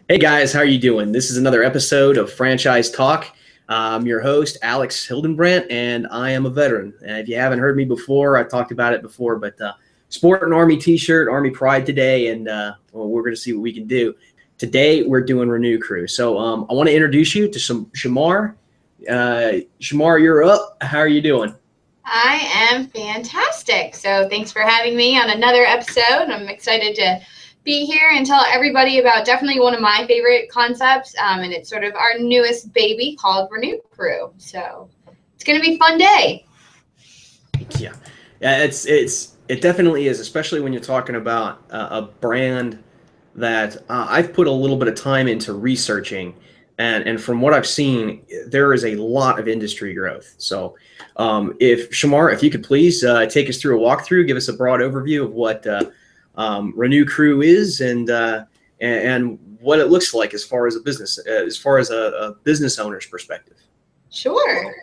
Hey guys, how are you doing? This is another episode of Franchise Talk. I'm your host, Alex Hildenbrandt, and I am a veteran. If you haven't heard me before, I've talked about it before, but sport an Army t-shirt, Army Pride today, and we're going to see what we can do. Today, we're doing Renew Crew. So I want to introduce you to some Shamar. Shamar, you're up. How are you doing? I am fantastic. So thanks for having me on another episode. I'm excited to be here and tell everybody about definitely one of my favorite concepts. And it's sort of our newest baby called Renew Crew. So it's going to be a fun day. Yeah, it definitely is, especially when you're talking about a brand that I've put a little bit of time into researching, and from what I've seen, there is a lot of industry growth. So, if Shamar, if you could please take us through a walkthrough, give us a broad overview of what Renew Crew is and what it looks like as far as a business, a business owner's perspective. Sure.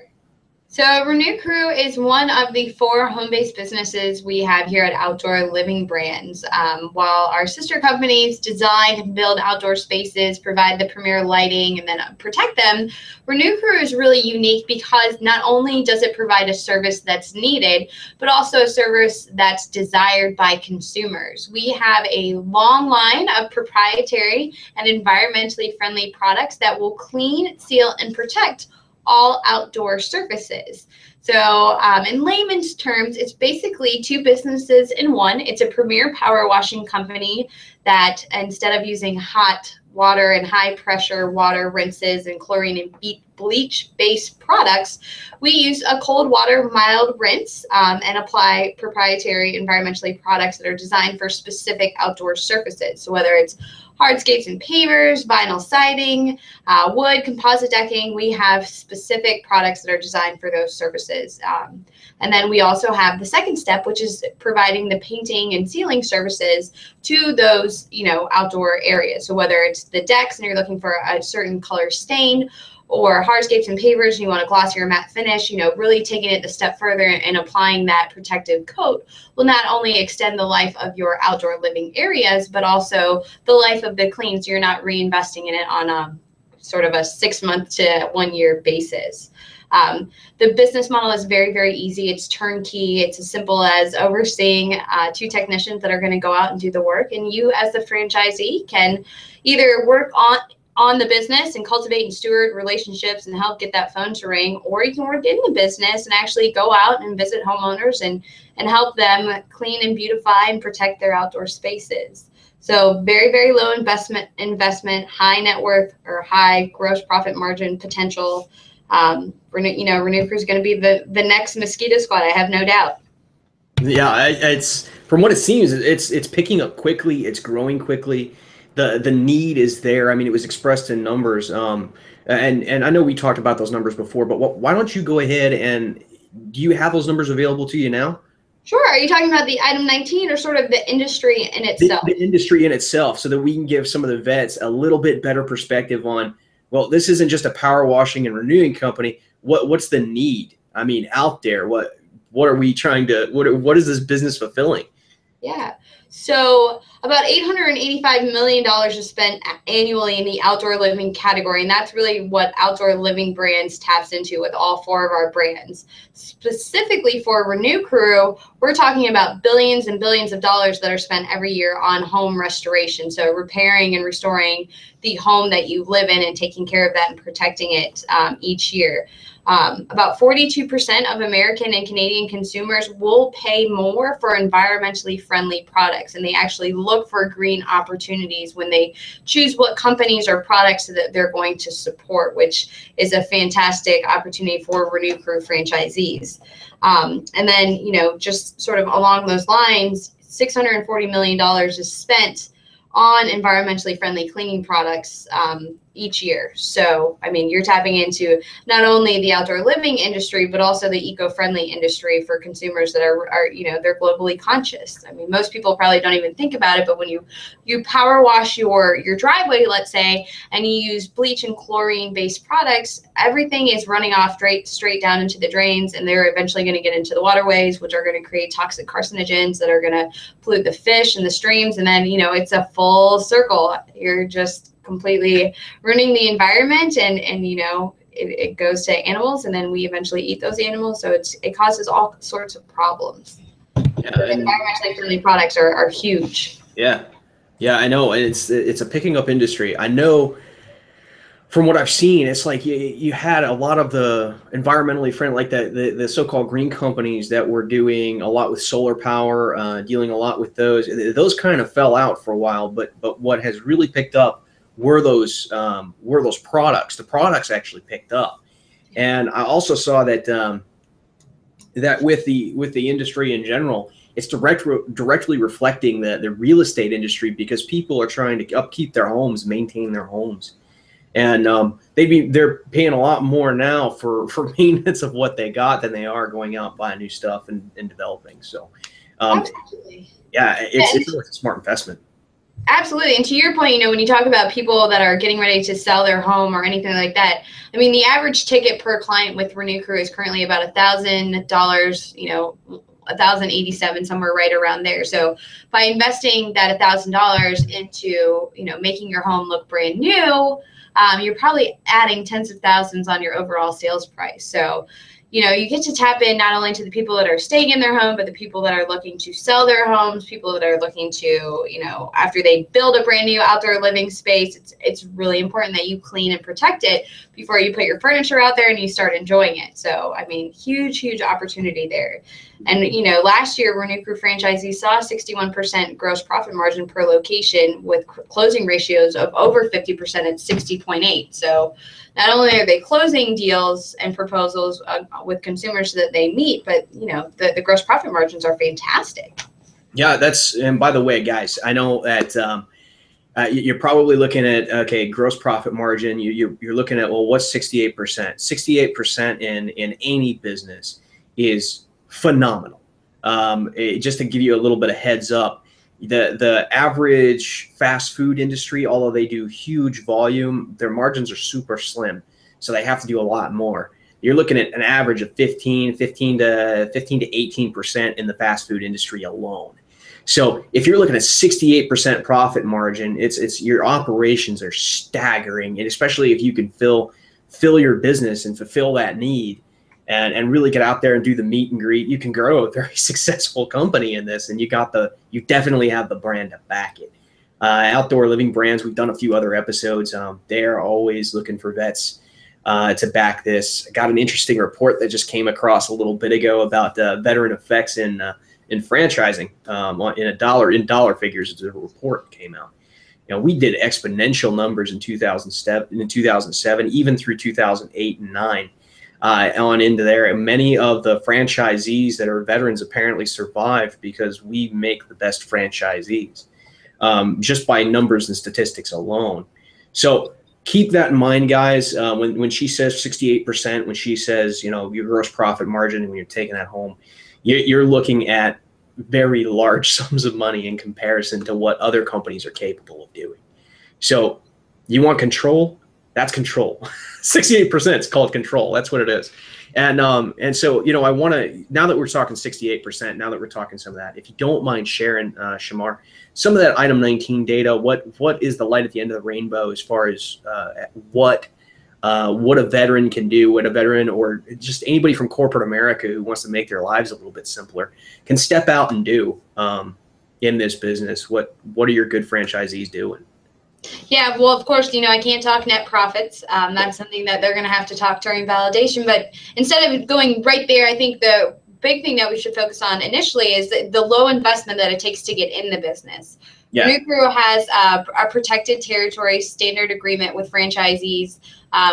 So Renew Crew is one of the 4 home-based businesses we have here at Outdoor Living Brands. While our sister companies design and build outdoor spaces, provide the premier lighting, and then protect them, Renew Crew is really unique because not only does it provide a service that's needed, but also a service that's desired by consumers. We have a long line of proprietary and environmentally friendly products that will clean, seal, and protect all outdoor surfaces. So in layman's terms, it's basically 2 businesses in one. It's a premier power washing company that instead of using hot water and high pressure water rinses and chlorine and bleach based products, we use a cold water mild rinse and apply proprietary environmentally products that are designed for specific outdoor surfaces. So whether it's hardscapes and pavers, vinyl siding, wood, composite decking, we have specific products that are designed for those surfaces. And then we also have the second step, which is providing the painting and sealing services to those, outdoor areas. So whether it's the decks and you're looking for a certain color stain, or hardscapes and pavers and you want a glossier matte finish, really taking it a step further and applying that protective coat will not only extend the life of your outdoor living areas, but also the life of the clean, so you're not reinvesting in it on a sort of a 6-month to 1-year basis. The business model is very, very easy. It's turnkey. It's as simple as overseeing 2 technicians that are going to go out and do the work, and you as the franchisee can either work on the business and cultivate and steward relationships and help get that phone to ring, or you can work in the business and actually go out and visit homeowners and help them clean and beautify and protect their outdoor spaces. So very, very low investment, high net worth or high gross profit margin potential. Renew Crew is going to be the next mosquito squad, I have no doubt. Yeah, it's from what it seems, it's picking up quickly. It's growing quickly. The need is there. I mean, it was expressed in numbers. And I know we talked about those numbers before, but why don't you go ahead and do you have those numbers available to you now? Sure. Are you talking about the item 19 or sort of the industry in itself? The industry in itself, so that we can give some of the vets a little bit better perspective on, well, this isn't just a power washing and renewing company. What's the need? I mean, out there, what are we trying to, what is this business fulfilling? Yeah. So about $885 million is spent annually in the outdoor living category, and that's really what Outdoor Living Brands taps into with all 4 of our brands. Specifically for Renew Crew, we're talking about billions and billions of dollars that are spent every year on home restoration, so repairing and restoring the home that you live in and taking care of that and protecting it each year. About 42% of American and Canadian consumers will pay more for environmentally friendly products, and they actually look for green opportunities when they choose what companies or products that they're going to support, which is a fantastic opportunity for Renew Crew franchisees. And then, just sort of along those lines, $640 million is spent on environmentally friendly cleaning products each year. So, I mean, you're tapping into not only the outdoor living industry, but also the eco-friendly industry for consumers that are they're globally conscious. I mean, most people probably don't even think about it, but when you power wash your driveway, let's say, and you use bleach and chlorine based products, everything is running off straight down into the drains, and they're eventually going to get into the waterways, which are going to create toxic carcinogens that are going to pollute the fish and the streams. And then, it's a full circle. You're just completely ruining the environment, and you know, it goes to animals, and then we eventually eat those animals. So it causes all sorts of problems. Yeah, So and environmentally friendly products are huge. yeah, yeah, I know. It's a picking up industry. I know from what I've seen, it's like you had a lot of the environmentally friendly, like the so-called green companies that were doing a lot with solar power, dealing a lot with those. Those kind of fell out for a while, but what has really picked up were those products. The products actually picked up, and I also saw that that with the industry in general, it's directly reflecting the real estate industry because people are trying to upkeep their homes, maintain their homes. And they're paying a lot more now for maintenance of what they got than they are going out and buying new stuff and developing. So, Absolutely. yeah, it's really a smart investment. Absolutely. And to your point, you know, when you talk about people that are getting ready to sell their home or anything like that, I mean, the average ticket per client with Renew Crew is currently about $1,000, you know, 1,087, somewhere right around there. So by investing that $1,000 into, you know, making your home look brand new, you're probably adding tens of thousands on your overall sales price. So, you know, you get to tap in not only to the people that are staying in their home, but the people that are looking to sell their homes, people that are looking to, you know, after they build a brand new outdoor living space, it's really important that you clean and protect it before you put your furniture out there and you start enjoying it. So, I mean, huge opportunity there. And, you know, last year, Renew Crew franchisees saw a 61% gross profit margin per location with closing ratios of over 50% at 60.8. So not only are they closing deals and proposals with consumers that they meet, but, you know, the gross profit margins are fantastic. Yeah, and by the way, guys, I know that you're probably looking at, okay, gross profit margin. You're looking at, well, what's 68%? 68% in any business is phenomenal. Just to give you a little bit of heads up, the average fast food industry, although they do huge volume, their margins are super slim, so they have to do a lot more. You're looking at an average of 15 to 18% in the fast food industry alone. So if you're looking at 68% profit margin, it's your operations are staggering, and especially if you can fill your business and fulfill that need, and really get out there and do the meet and greet, you can grow a very successful company in this, and you definitely have the brand to back it. Outdoor Living Brands, we've done a few other episodes. They are always looking for vets to back this. I got an interesting report that just came across a little bit ago about veteran effects in franchising in dollar figures. As a report came out. You know, we did exponential numbers in 2007, even through 2008 and 9. On into there, and many of the franchisees that are veterans apparently survived because we make the best franchisees, just by numbers and statistics alone. So keep that in mind, guys. When she says 68%, when she says, you know, your gross profit margin when you're taking that home, you're looking at very large sums of money in comparison to what other companies are capable of doing. So you want control? That's control. 68% is called control. That's what it is. And so, you know, I want to, now that we're talking 68%, now that we're talking some of that, if you don't mind sharing, Shamar, some of that item 19 data, what is the light at the end of the rainbow as far as what a veteran can do, what a veteran or just anybody from corporate America who wants to make their lives a little bit simpler can step out and do in this business. What are your good franchisees doing? Yeah, well, of course, you know, I can't talk net profits. That's something that they're going to have to talk during validation. But instead of going right there, I think the big thing that we should focus on initially is the low investment that it takes to get in the business. Yeah. Renew Crew has a protected territory standard agreement with franchisees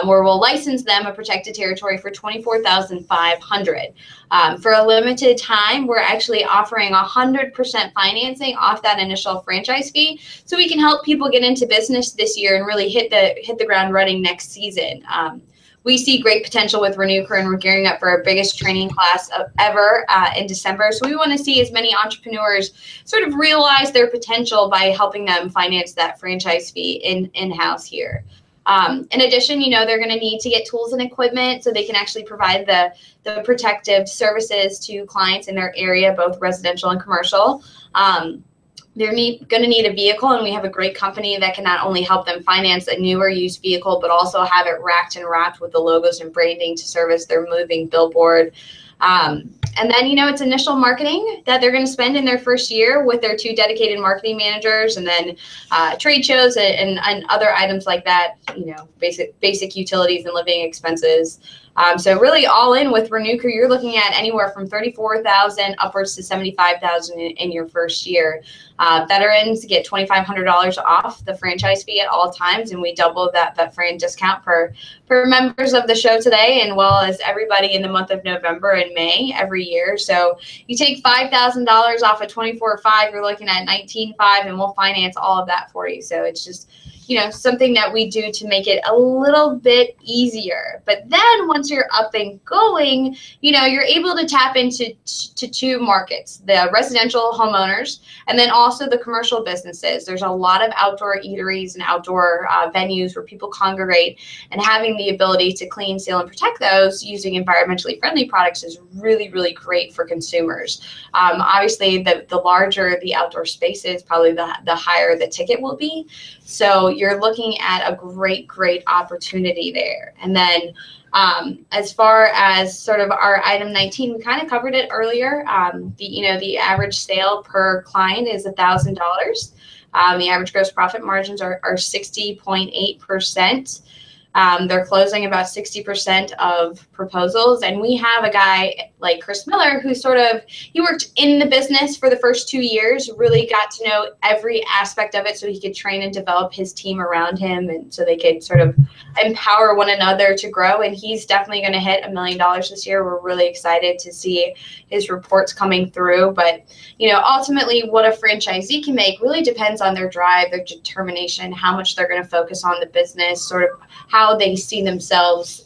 where we'll license them a protected territory for $24,500. For a limited time, we're actually offering 100% financing off that initial franchise fee, so we can help people get into business this year and really hit the ground running next season. We see great potential with Renew Crew, and we're gearing up for our biggest training class ever in December. So we want to see as many entrepreneurs sort of realize their potential by helping them finance that franchise fee in-house here. In addition, you know, they're going to need to get tools and equipment so they can actually provide the protective services to clients in their area, both residential and commercial. they're going to need a vehicle, and we have a great company that can not only help them finance a newer used vehicle, but also have it racked and wrapped with the logos and branding to serve as their moving billboard. And then, it's initial marketing that they're going to spend in their first year with their 2 dedicated marketing managers, and then trade shows and other items like that, basic utilities and living expenses. So really all in with Renew Crew, you're looking at anywhere from $34,000 upwards to $75,000 in your first year. Veterans get $2,500 off the franchise fee at all times, and we double that fran discount for members of the show today, and well as everybody in the month of November and May every year. So you take $5,000 off of 24.5, you're looking at 19.5, and we'll finance all of that for you. So it's just something that we do to make it a little bit easier. But then once you're up and going, you're able to tap into 2 markets, the residential homeowners and then also the commercial businesses. There's a lot of outdoor eateries and outdoor venues where people congregate, and having the ability to clean, seal, and protect those using environmentally friendly products is really, really great for consumers. Obviously, the larger the outdoor space is, probably the higher the ticket will be. So you're looking at a great opportunity there. And then as far as sort of our item 19, we kind of covered it earlier. The average sale per client is $1,000. The average gross profit margins are 60.8%. They're closing about 60% of proposals. And we have a guy like Chris Miller who he worked in the business for the first 2 years, really got to know every aspect of it so he could train and develop his team around him, and so they could sort of empower one another to grow. And he's definitely going to hit $1 million this year. We're really excited to see his reports coming through. But, ultimately what a franchisee can make really depends on their drive, their determination, how much they're going to focus on the business, sort of how they see themselves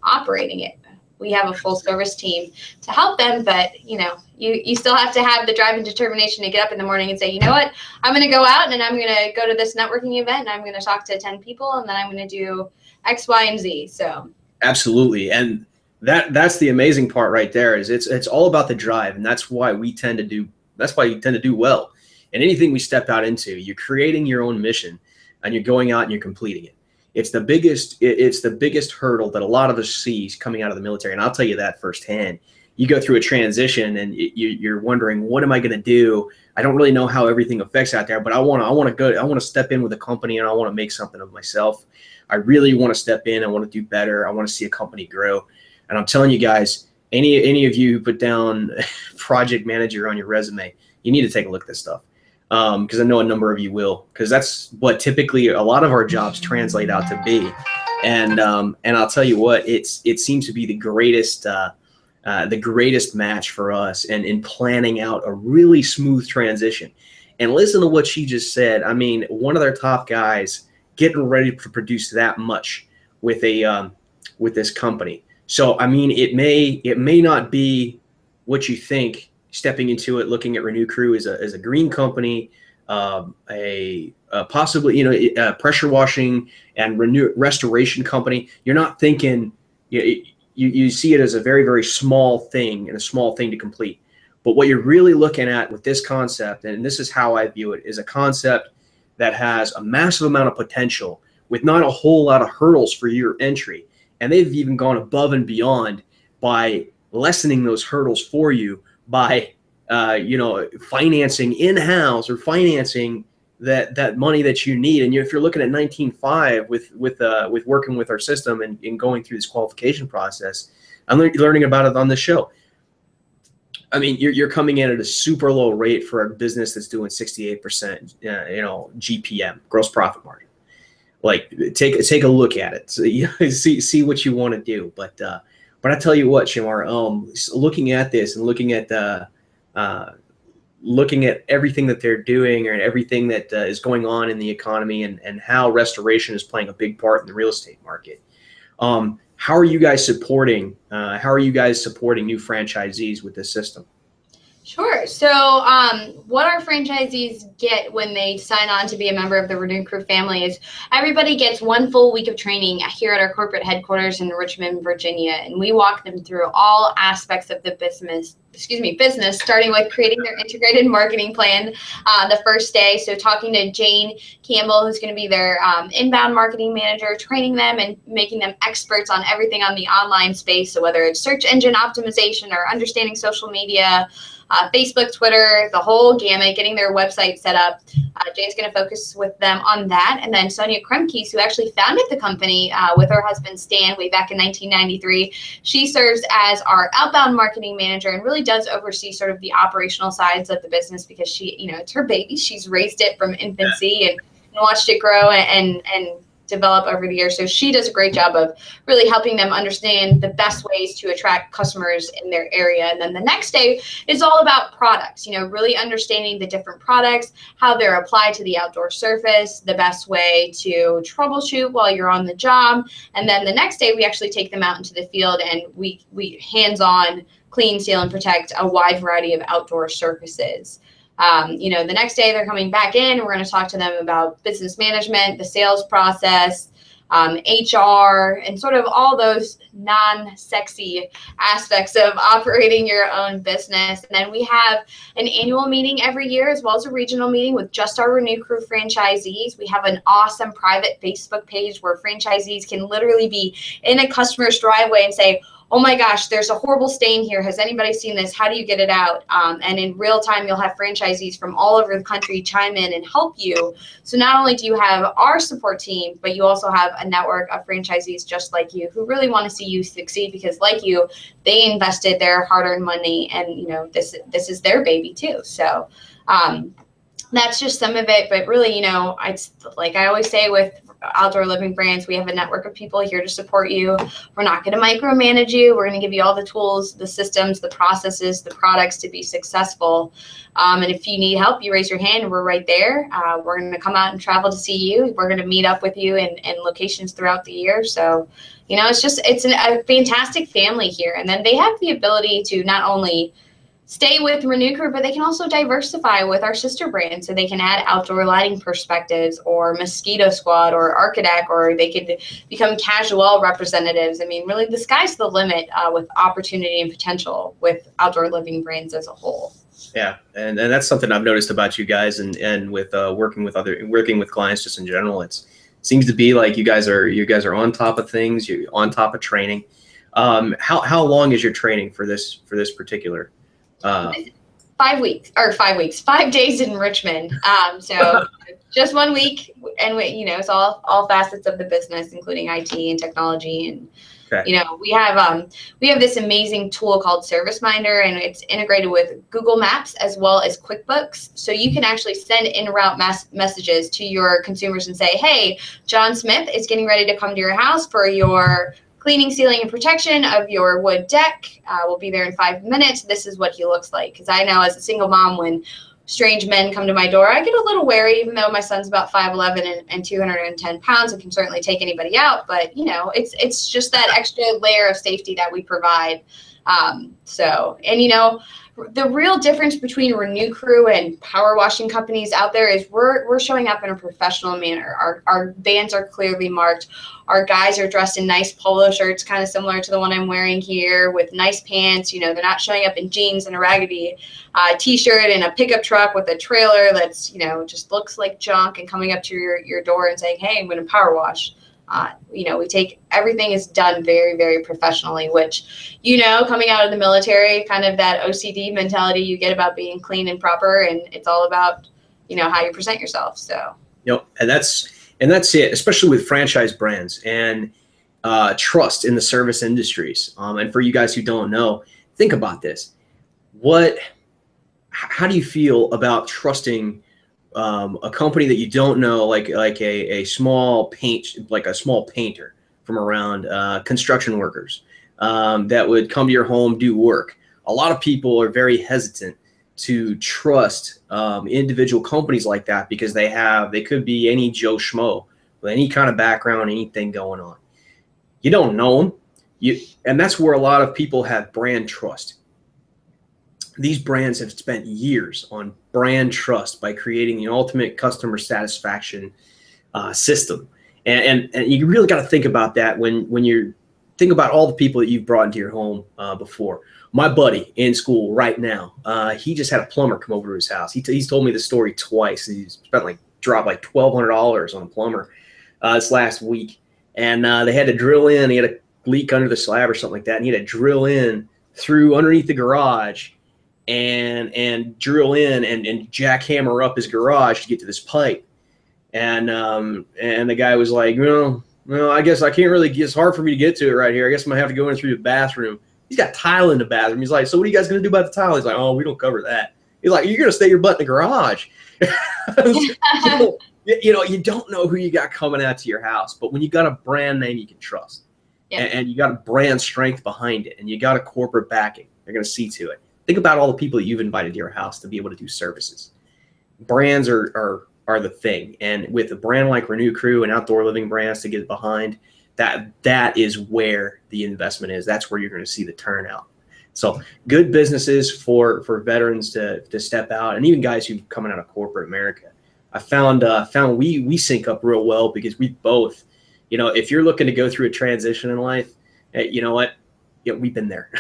operating it. We have a full service team to help them, but you still have to have the drive and determination to get up in the morning and say, you know what, I'm going to go out and I'm going to go to this networking event and I'm going to talk to 10 people and then I'm going to do X, Y, and Z. So absolutely. And that's the amazing part right there, is it's all about the drive. And that's why you tend to do well. And anything we step out into, you're creating your own mission and you're going out and you're completing it. It's the biggest hurdle that a lot of us see coming out of the military. And I'll tell you that firsthand. You go through a transition and you're wondering, what am I going to do? I don't really know how everything affects out there, but I want to step in with a company and I want to make something of myself. I really want to step in. I want to do better. I want to see a company grow. And I'm telling you guys, any of you who put down project manager on your resume, you need to take a look at this stuff. Because I know a number of you will, because that's what typically a lot of our jobs translate out to be. And I'll tell you what, it seems to be the greatest match for us and in planning out a really smooth transition. And listen to what she just said. I mean, one of their top guys getting ready to produce that much with this company. So I mean, it may not be what you think. Stepping into it, looking at Renew Crew as a green company, possibly a pressure washing and restoration company. You're not thinking you see it as a very, very small thing and a small thing to complete. But what you're really looking at with this concept, and this is how I view it, is a concept that has a massive amount of potential with not a whole lot of hurdles for your entry. And they've even gone above and beyond by lessening those hurdles for you by financing in-house or financing that money that you need. And if you're looking at 19.5 with working with our system and going through this qualification process, I'm learning about it on the show. I mean, you're coming in at a super low rate for a business that's doing 68%, GPM, gross profit margin. Like, take a look at it, so, see what you want to do. But I tell you what, Shamar, looking at this and looking at everything that they're doing and everything that is going on in the economy and how restoration is playing a big part in the real estate market. How are you guys supporting new franchisees with this system? Sure. So, what our franchisees get when they sign on to be a member of the Renew Crew family is everybody gets 1 full week of training here at our corporate headquarters in Richmond, Virginia, and we walk them through all aspects of the business, starting with creating their integrated marketing plan the first day. So, talking to Jane Campbell, who's going to be their inbound marketing manager, training them and making them experts on everything on the online space. So, whether it's search engine optimization or understanding social media, Facebook, Twitter, the whole gamut, getting their website set up. Jane's going to focus with them on that. And then Sonia Kremke, who actually founded the company with her husband Stan way back in 1993, she serves as our outbound marketing manager and really does oversee sort of the operational sides of the business because she, it's her baby. She's raised it from infancy and watched it grow and develop over the years. So she does a great job of really helping them understand the best ways to attract customers in their area. And then the next day is all about products, really understanding the different products, how they're applied to the outdoor surface, the best way to troubleshoot while you're on the job. And then the next day we actually take them out into the field and we hands-on clean, seal, and protect a wide variety of outdoor surfaces. The next day they're coming back in. We're going to talk to them about business management, the sales process, HR, and sort of all those non-sexy aspects of operating your own business. And then we have an annual meeting every year as well as a regional meeting with just our Renew Crew franchisees. We have an awesome private Facebook page where franchisees can literally be in a customer's driveway and say, oh my gosh, there's a horrible stain here. Has anybody seen this? How do you get it out? And in real time, you'll have franchisees from all over the country chime in and help you. So not only do you have our support team, but you also have a network of franchisees just like you who really want to see you succeed because like you, they invested their hard-earned money and, this is their baby too. So that's just some of it. But really, it's like I always say with Outdoor Living Brands, we have a network of people here to support you. We're not going to micromanage you. We're going to give you all the tools, the systems, the processes, the products to be successful. And if you need help, you raise your hand. We're right there. We're going to come out and travel to see you. We're going to meet up with you in locations throughout the year. So, it's a fantastic family here. And then they have the ability to not only stay with Renew Crew, but they can also diversify with our sister brand. So they can add outdoor lighting perspectives or Mosquito Squad or Architect, or they could become casual representatives. I mean, really the sky's the limit with opportunity and potential with Outdoor Living Brands as a whole. Yeah, and that's something I've noticed about you guys and with working with clients just in general. It seems to be like you guys are on top of things, you're on top of training. How long is your training for this particular 5 weeks, 5 days in Richmond. So just 1 week, and it's all facets of the business, including IT and technology. And okay. we have this amazing tool called ServiceMinder, and it's integrated with Google Maps as well as QuickBooks. So you can actually send in-route messages to your consumers and say, hey, John Smith is getting ready to come to your house for your cleaning, sealing, and protection of your wood deck. We'll be there in 5 minutes. This is what he looks like. Because I know as a single mom, when strange men come to my door, I get a little wary, even though my son's about 5'11" and 210 pounds and can certainly take anybody out. But, it's just that extra layer of safety that we provide. The real difference between Renew Crew and power washing companies out there is we're showing up in a professional manner. Our vans are clearly marked. Our guys are dressed in nice polo shirts, kind of similar to the one I'm wearing here, with nice pants. They're not showing up in jeans and a raggedy t-shirt and a pickup truck with a trailer that's, just looks like junk and coming up to your door and saying, hey, I'm going to power wash. Everything is done very, very professionally, which, coming out of the military, kind of that OCD mentality you get about being clean and proper. And it's all about, how you present yourself. So, and that's it, especially with franchise brands and trust in the service industries. And for you guys who don't know, think about this. How do you feel about trusting a company that you don't know, like a small painter from around, construction workers that would come to your home, do work? A lot of people are very hesitant to trust individual companies like that because they could be any Joe Schmo with any kind of background, anything going on. You don't know them, and that's where a lot of people have brand trust. these brands have spent years on brand trust by creating the ultimate customer satisfaction system. And you really got to think about that when you think about all the people that you've brought into your home before. My buddy in school right now, he just had a plumber come over to his house. He's told me the story twice. He spent dropped like $1,200 on a plumber this last week, and they had to drill in. He had a leak under the slab or something like that, and he had to drill in through underneath the garage and drill in and jackhammer up his garage to get to this pipe. And the guy was like, well, I guess I can't really. It's hard for me to get to it right here. I guess I'm gonna have to go in through the bathroom. He's got tile in the bathroom. He's like, so what are you guys gonna do about the tile? He's like, oh, we don't cover that. He's like, you're gonna stay your butt in the garage. You don't know who you got coming out to your house, but when you got a brand name you can trust, and you got a brand strength behind it, and you got a corporate backing, they're gonna see to it. Think about all the people that you've invited to your house to be able to do services. Brands are the thing, and with a brand like Renew Crew and Outdoor Living Brands to get behind, that is where the investment is. That's where you're going to see the turnout. So good businesses for veterans to step out, and even guys who coming out of corporate America. I found we sync up real well because we both, if you're looking to go through a transition in life, you know what, we've been there.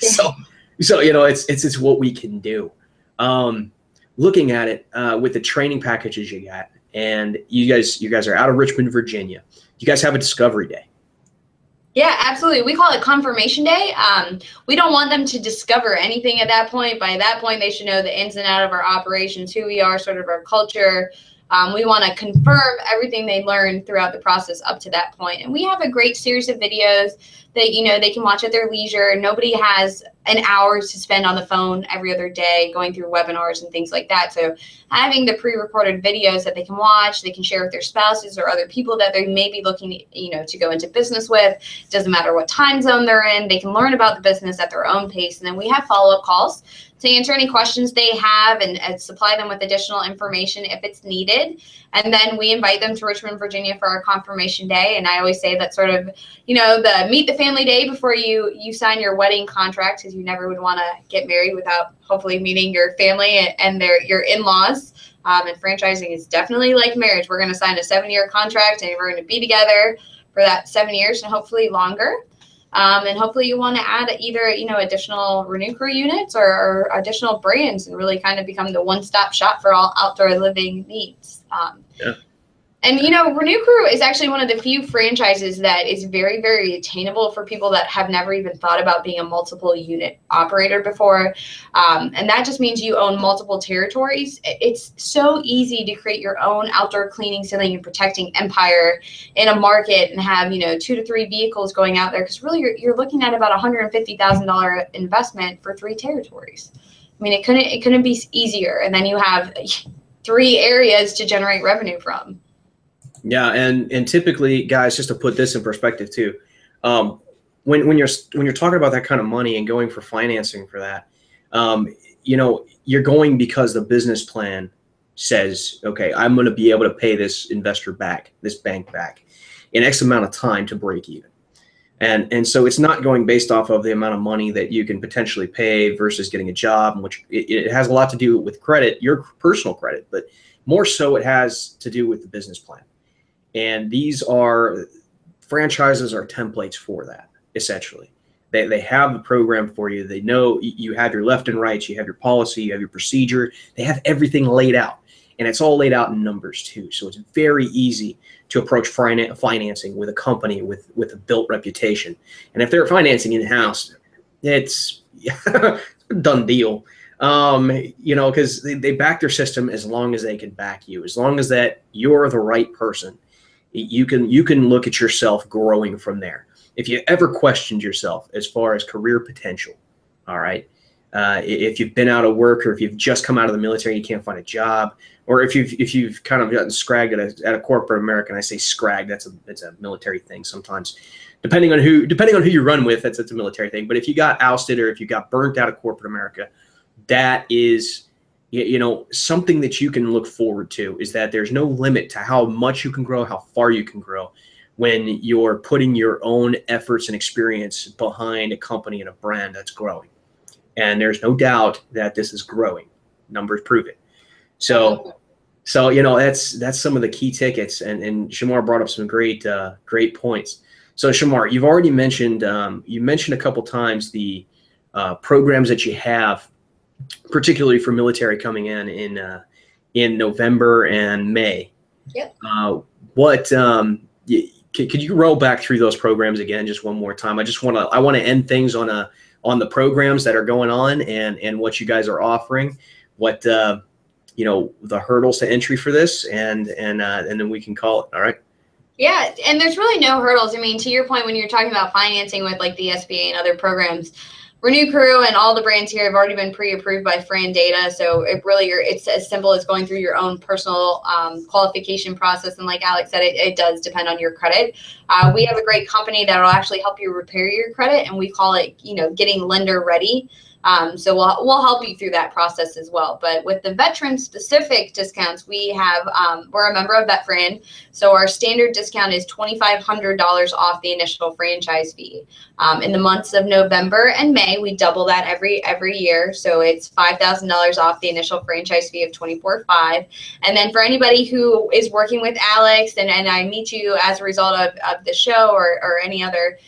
so it's what we can do. Looking at it with the training packages you got, and you guys are out of Richmond, Virginia. You guys have a discovery day. Yeah, absolutely. We call it confirmation day. We don't want them to discover anything at that point. By that point, they should know the ins and outs of our operations, who we are, sort of our culture. We want to confirm everything they learned throughout the process up to that point. And we have a great series of videos that, they can watch at their leisure. Nobody has an hour to spend on the phone every other day going through webinars and things like that. So having the pre-recorded videos that they can watch, they can share with their spouses or other people that they may be looking, to go into business with. Doesn't matter what time zone they're in. They can learn about the business at their own pace. And then we have follow-up calls to answer any questions they have and supply them with additional information if it's needed. And then we invite them to Richmond, Virginia for our confirmation day. And I always say that sort of, the meet the family day before you sign your wedding contract, because you never would want to get married without hopefully meeting your family and your in-laws. And franchising is definitely like marriage. We're going to sign a 7-year contract, and we're going to be together for that 7 years and hopefully longer. And hopefully you want to add either, additional Renew Crew units or additional brands and really kind of become the one-stop shop for all outdoor living needs. And, Renew Crew is actually one of the few franchises that is very, very attainable for people that have never even thought about being a multiple unit operator before. And that just means you own multiple territories. It's so easy to create your own outdoor cleaning, sealing, and protecting empire in a market and have, 2 to 3 vehicles going out there. Because really you're looking at about $150,000 investment for 3 territories. I mean, it couldn't be easier. And then you have 3 areas to generate revenue from. Yeah, and typically, guys, just to put this in perspective too, when you're talking about that kind of money and going for financing for that, you're going because the business plan says, okay, I'm going to be able to pay this investor back, this bank back, in X amount of time to break even, and so it's not going based off of the amount of money that you can potentially pay versus getting a job, which it has a lot to do with credit, your personal credit, but more so it has to do with the business plan. And franchises are templates for that, essentially. They have the program for you. They know you have your left and rights, you have your policy, you have your procedure. They have everything laid out, and it's all laid out in numbers too. So it's very easy to approach financing with a company with a built reputation. And if they're financing in-house, it's a done deal. Because they back their system as long as they can back you, as long as that you're the right person. You can look at yourself growing from there. If you ever questioned yourself as far as career potential, all right, if you've been out of work or if you've just come out of the military and you can't find a job, or if you've kind of gotten scragged at a corporate America, and I say scragged, that's a military thing sometimes. Depending on who you run with, that's a military thing. But if you got ousted or if you got burnt out of corporate America, that is something that you can look forward to, is that there's no limit to how much you can grow, how far you can grow when you're putting your own efforts and experience behind a company and a brand that's growing. And there's no doubt that this is growing. Numbers prove it. So, that's some of the key tickets. And Shamar brought up some great points. So Shamar, you've already mentioned a couple times the programs that you have, particularly for military coming in November and May. Yep. Could you roll back through those programs again just one more time? I want to end things on the programs that are going on and what you guys are offering, what the hurdles to entry for this, and then we can call it. All right. Yeah, and there's really no hurdles. I mean, to your point, when you're talking about financing with like the SBA and other programs, Renew Crew and all the brands here have already been pre-approved by Fran Data. So it's as simple as going through your own personal qualification process. And like Alex said, it does depend on your credit. We have a great company that will actually help you repair your credit, and we call it, getting lender ready. So we'll help you through that process as well. But with the veteran specific discounts, we have, we're a member of VetFran. So our standard discount is $2,500 off the initial franchise fee. In the months of November and May, we double that every year. So it's $5,000 off the initial franchise fee of $24,500. And then for anybody who is working with Alex and I meet you as a result of the show or any other,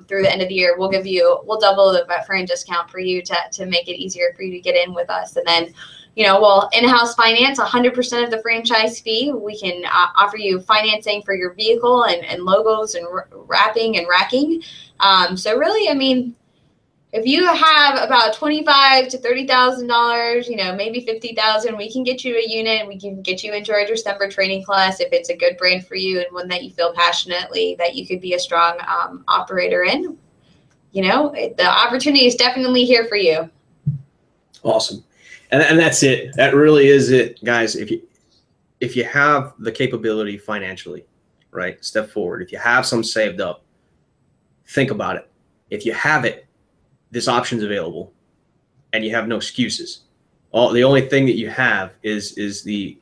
through the end of the year, we'll double the VetFran discount for you to make it easier for you to get in with us. And then, we'll in-house finance 100% of the franchise fee. We can offer you financing for your vehicle and logos and wrapping and racking. So really, I mean, if you have about $25,000 to $30,000, maybe $50,000, we can get you a unit. We can get you into our December training class if it's a good brand for you and one that you feel passionately that you could be a strong operator in. The opportunity is definitely here for you. Awesome, and that's it. That really is it, guys. If you have the capability financially, right, step forward. If you have some saved up, think about it. If you have it, this option's available, and you have no excuses. The only thing that you have is the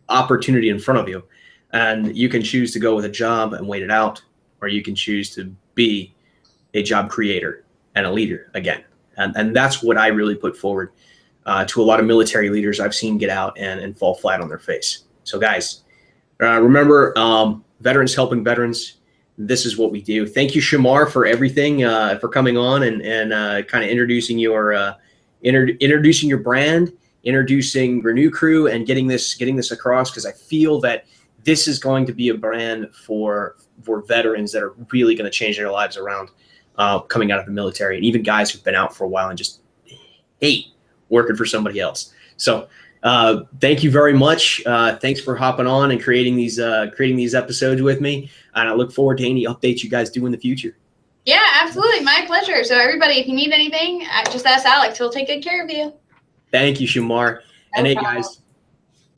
opportunity in front of you, and you can choose to go with a job and wait it out, or you can choose to be a job creator and a leader again. And that's what I really put forward to a lot of military leaders I've seen get out and fall flat on their face. So guys, remember, veterans helping veterans. This is what we do. Thank you, Shamar, for everything, for coming on and kind of introducing your brand, introducing Renew Crew, and getting this across, because I feel that this is going to be a brand for veterans that are really going to change their lives around coming out of the military, and even guys who've been out for a while and just hate working for somebody else. So thank you very much. Thanks for hopping on and creating these episodes with me. And I look forward to any updates you guys do in the future. Yeah, absolutely. My pleasure. So everybody, if you need anything, just ask Alex. He'll take good care of you. Thank you, Shamar. And No hey, problem. guys.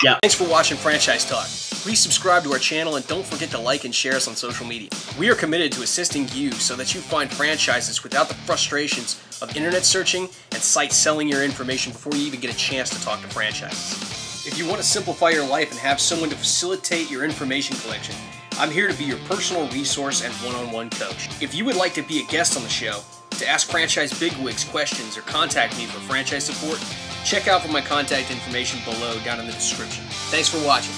Yeah. Thanks for watching Franchise Talk. Please subscribe to our channel and don't forget to like and share us on social media. We are committed to assisting you so that you find franchises without the frustrations of internet searching and sites selling your information before you even get a chance to talk to franchises. If you want to simplify your life and have someone to facilitate your information collection, I'm here to be your personal resource and one-on-one coach. If you would like to be a guest on the show, to ask franchise bigwigs questions, or contact me for franchise support, check out for my contact information below down in the description. Thanks for watching.